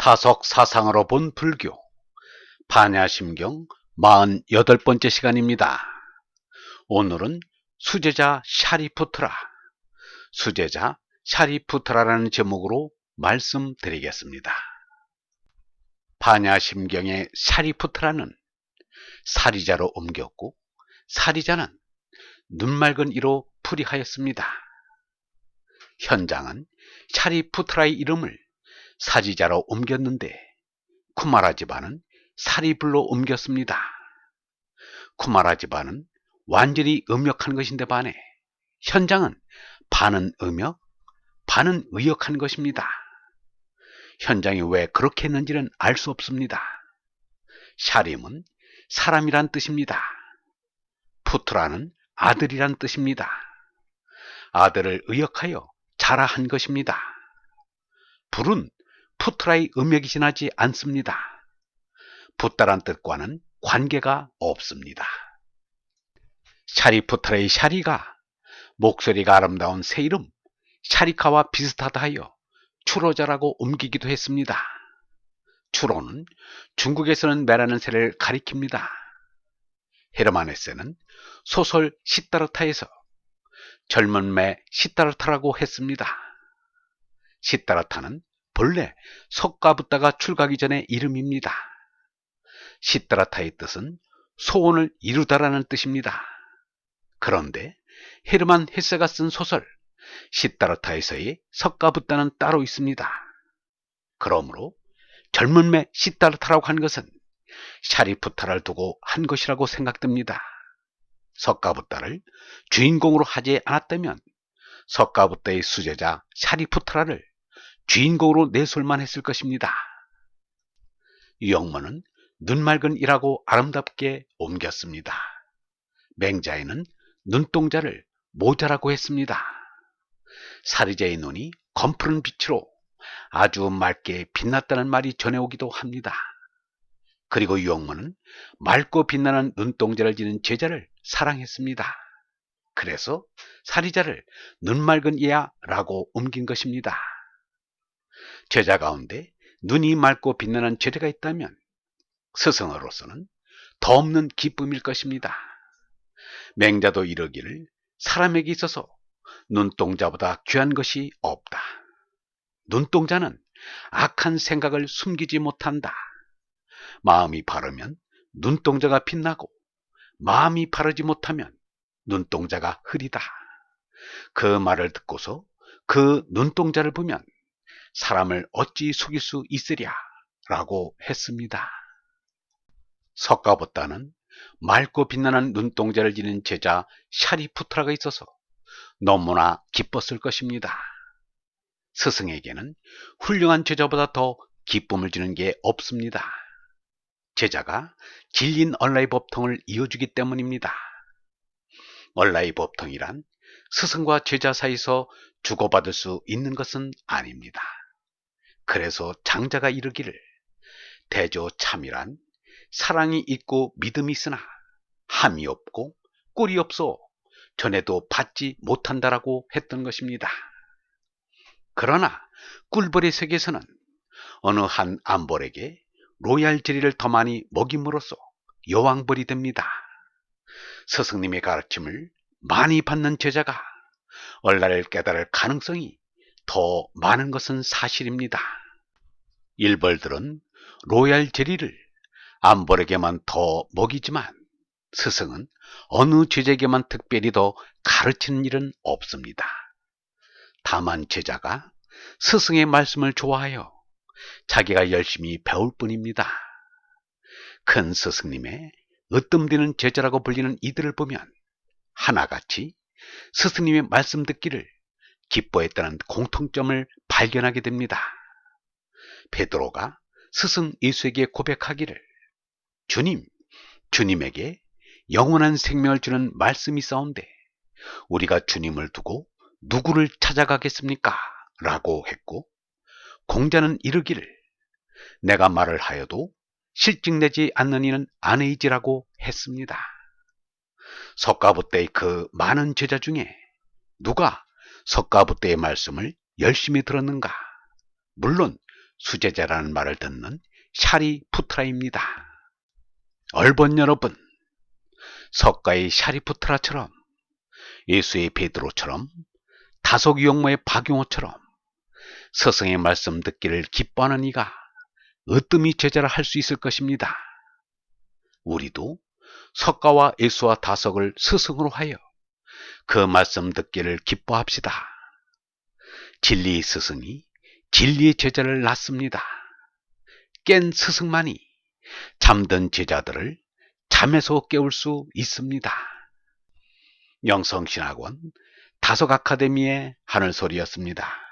타석 사상으로 본 불교 반야심경 48번째 시간입니다. 오늘은 수제자 샤리푸트라, 수제자 샤리푸트라라는 제목으로 말씀드리겠습니다. 반야심경의 샤리푸트라는 사리자로 옮겼고, 사리자는 눈맑은 이로 풀이하였습니다. 현장은 샤리푸트라의 이름을 사지자로 옮겼는데 쿠마라 집안은 사리불로 옮겼습니다. 쿠마라 집안은 완전히 음역한 것인데 반해 현장은 반은 음역, 반은 의역한 것입니다. 현장이 왜 그렇게 했는지는 알 수 없습니다. 샤림은 사람이란 뜻입니다. 푸트라는 아들이란 뜻입니다. 아들을 의역하여 자라한 것입니다. 불은 푸트라의 음역이 지나지 않습니다. 붓다란 뜻과는 관계가 없습니다. 샤리푸트라의 샤리가 목소리가 아름다운 새 이름 샤리카와 비슷하다 하여 추로자라고 옮기기도 했습니다. 추로는 중국에서는 매라는 새를 가리킵니다. 헤르만 헤세는 소설 시다르타에서 젊은 매 시다르타라고 했습니다. 시다르타는 본래 석가붓다가 출가하기 전의 이름입니다. 시다르타의 뜻은 소원을 이루다라는 뜻입니다. 그런데 헤르만 헤세가 쓴 소설 시다르타에서의 석가붓다는 따로 있습니다. 그러므로 젊은 매 시다르타라고 한 것은 샤리푸트라를 두고 한 것이라고 생각됩니다. 석가붓다를 주인공으로 하지 않았다면 석가붓다의 수제자 샤리푸트라를 주인공으로 내설만 했을 것입니다. 유영모는 눈맑은 이라고 아름답게 옮겼습니다. 맹자에는 눈동자를 모자라고 했습니다. 사리자의 눈이 검푸른 빛으로 아주 맑게 빛났다는 말이 전해오기도 합니다. 그리고 유영모는 맑고 빛나는 눈동자를 지닌 제자를 사랑했습니다. 그래서 사리자를 눈맑은 이야 라고 옮긴 것입니다. 제자 가운데 눈이 맑고 빛나는 제자가 있다면 스승으로서는 더없는 기쁨일 것입니다. 맹자도 이르기를 사람에게 있어서 눈동자보다 귀한 것이 없다. 눈동자는 악한 생각을 숨기지 못한다. 마음이 바르면 눈동자가 빛나고 마음이 바르지 못하면 눈동자가 흐리다. 그 말을 듣고서 그 눈동자를 보면 사람을 어찌 속일 수 있으랴 라고 했습니다. 석가붓다는 맑고 빛나는 눈동자를 지닌 제자 샤리푸트라가 있어서 너무나 기뻤을 것입니다. 스승에게는 훌륭한 제자보다 더 기쁨을 주는 게 없습니다. 제자가 길린 얼라의 법통을 이어주기 때문입니다. 얼라의 법통이란 스승과 제자 사이에서 주고받을 수 있는 것은 아닙니다. 그래서 장자가 이르기를 대조 참이란 사랑이 있고 믿음이 있으나 함이 없고 꼴이 없어 전에도 받지 못한다라고 했던 것입니다. 그러나 꿀벌의 세계에서는 어느 한 암벌에게 로얄 제리를 더 많이 먹임으로써 여왕벌이 됩니다. 스승님의 가르침을 많이 받는 제자가 얼라를 깨달을 가능성이 더 많은 것은 사실입니다. 일벌들은 로얄 제리를 암벌에게만 더 먹이지만 스승은 어느 제자에게만 특별히 더 가르치는 일은 없습니다. 다만 제자가 스승의 말씀을 좋아하여 자기가 열심히 배울 뿐입니다. 큰 스승님의 으뜸되는 제자라고 불리는 이들을 보면 하나같이 스승님의 말씀 듣기를 기뻐했다는 공통점을 발견하게 됩니다. 베드로가 스승 예수에게 고백하기를 주님에게 영원한 생명을 주는 말씀이 있사온데 우리가 주님을 두고 누구를 찾아가겠습니까? 라고 했고, 공자는 이르기를 내가 말을 하여도 실직내지 않는 이는 아내이지라고 했습니다. 석가붓다의 그 많은 제자 중에 누가 석가붓다의 말씀을 열심히 들었는가? 물론 수제자라는 말을 듣는 샤리푸트라입니다. 얼본 여러분, 석가의 샤리푸트라처럼, 예수의 베드로처럼, 다속 용모의 박용호처럼 스승의 말씀 듣기를 기뻐하는 이가 으뜸이 제자를 할 수 있을 것입니다. 우리도 석가와 예수와 다속을 스승으로 하여 그 말씀 듣기를 기뻐합시다. 진리의 스승이 진리의 제자를 낳습니다. 깬 스승만이 잠든 제자들을 잠에서 깨울 수 있습니다. 영성신학원 다속 아카데미의 하늘소리였습니다.